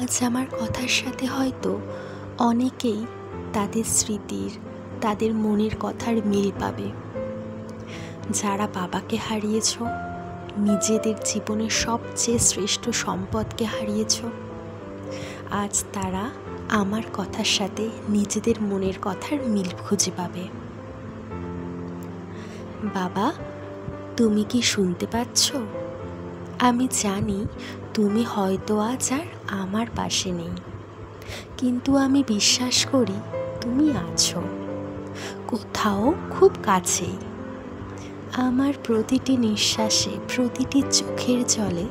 আজ আমার কথার সাথে হয়তো অনেকেই তাদের স্মৃতির, তাদের মনের কথার মিল পাবে। যারা বাবাকে হারিয়েছ, নিজেদের জীবনের সবচেয়ে শ্রেষ্ঠ সম্পদকে হারিয়েছ, আজ তারা আমার কথার সাথে নিজেদের মনের কথার মিল খুঁজে পাবে। বাবা, তুমি কি শুনতে পাচ্ছ? আমি জানি তুমি হয়তো আজ আর আমার পাশে নেই, কিন্তু আমি বিশ্বাস করি তুমি আছো কোথাও খুব কাছেই। আমার প্রতিটি নিঃশ্বাসে, প্রতিটি চোখের জলে,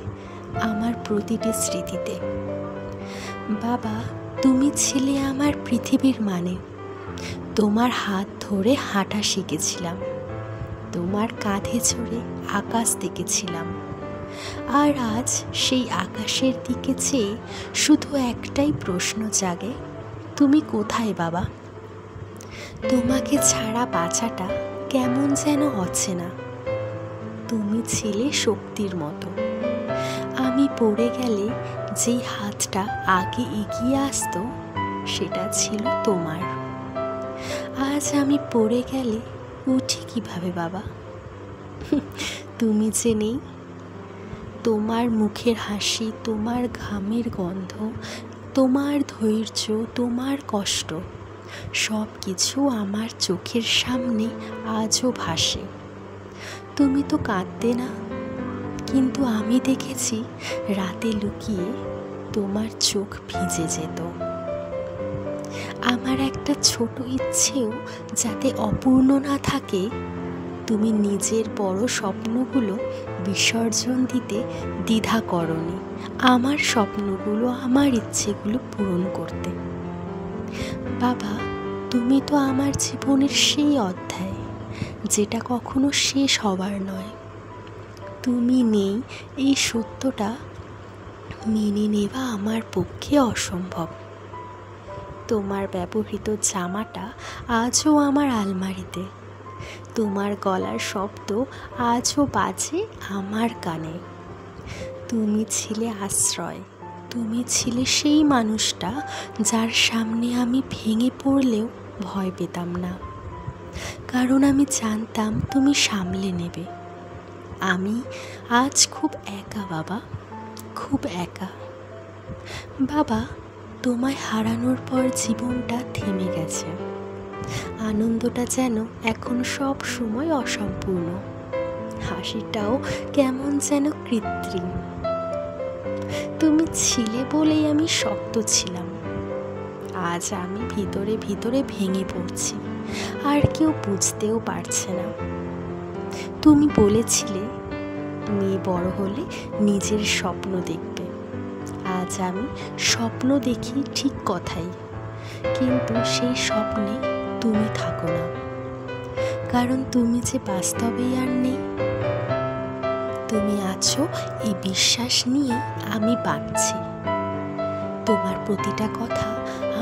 আমার প্রতিটি স্মৃতিতে। বাবা, তুমি ছিলে আমার পৃথিবীর মানে। তোমার হাত ধরে হাঁটা শিখেছিলাম, তোমার কাঁধে চড়ে আকাশ দেখেছিলাম। আর আজ সেই আকাশের দিকে চেয়ে শুধু একটাই প্রশ্ন জাগে, তুমি কোথায় বাবা? তোমাকে ছাড়া বাঁচাটা কেমন যেন অচেনা। তুমি ছিলে শক্তির মতো। আমি পড়ে গেলে যেই হাতটা আগে এগিয়ে আসতো, সেটা ছিল তোমার। আজ আমি পড়ে গেলে উঠি কিভাবে বাবা? তুমি যে নেই। তোমার মুখের হাসি, তোমার ঘামের গন্ধ, তোমার ধৈর্য, তোমার কষ্ট, সব কিছু আমার চোখের সামনে আজও ভাসে। তুমি তো কাঁদতে না, কিন্তু আমি দেখেছি রাতে লুকিয়ে তোমার চোখ ভিজে যেত। আমার একটা ছোট ইচ্ছেও যাতে অপূর্ণ না থাকে, তুমি নিজের বড় স্বপ্নগুলো বিসর্জন দিতে দ্বিধা করনি আমার স্বপ্নগুলো, আমার ইচ্ছেগুলো পূরণ করতে। বাবা, তুমি তো আমার জীবনের সেই অধ্যায় যেটা কখনো শেষ হবার নয়। তুমি নেই এই সত্যটা মেনে নেওয়া আমার পক্ষে অসম্ভব। তোমার ব্যবহৃত জামাটা আজও আমার আলমারিতে। তোমার গলার শব্দ আজও বাজে আমার কানে। তুমি ছিলে আশ্রয়, তুমি ছিলে সেই মানুষটা যার সামনে আমি ভেঙে পড়লেও ভয় পেতাম না, কারণ আমি জানতাম তুমি সামলে নেবে। আমি আজ খুব একা বাবা, খুব একা। বাবা, তোমায় হারানোর পর জীবনটা থেমে গেছে। আনন্দটা যেন এখন সব সময় অসম্পূর্ণ, হাসিটাও কেমন যেন কৃত্রিম। তুমি ছিলে বলেই আমি শক্ত ছিলাম। আজ আমি ভিতরে ভিতরে ভেঙে পড়ছি, আর কেউ বুঝতেও পারছে না। তুমি বলেছিলে মেয়ে বড় হলে নিজের স্বপ্ন দেখবে। আজ আমি স্বপ্ন দেখি ঠিক কথাই, কিন্তু সেই স্বপ্নে তুমি থাকো না, কারণ তুমি যে বাস্তবেই আর নেই। তুমি আছো এই বিশ্বাস নিয়ে আমি বাঁচছি। তোমার প্রতিটা কথা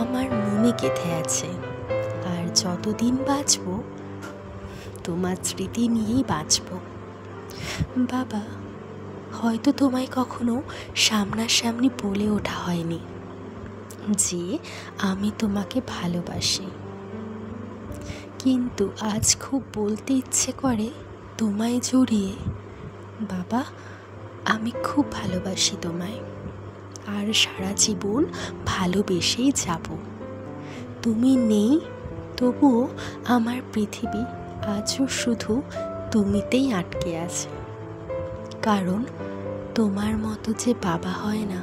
আমার মনে গেঁথে আছে, আর যতদিন বাঁচব তোমার স্মৃতি নিয়েই বাঁচব। বাবা, হয়তো তোমায় কখনো সামনাসামনি বলে ওঠা হয়নি যে আমি তোমাকে ভালোবাসি, কিন্তু আজ খুব বলতে ইচ্ছে করে তোমায় জড়িয়ে, বাবা, আমি খুব ভালোবাসি তোমায়, আর সারা জীবন ভালোবেসেই যাব। তুমি নেই, তবুও আমার পৃথিবী আজও শুধু তুমিতেই আটকে আছে, কারণ তোমার মতো যে বাবা হয় না।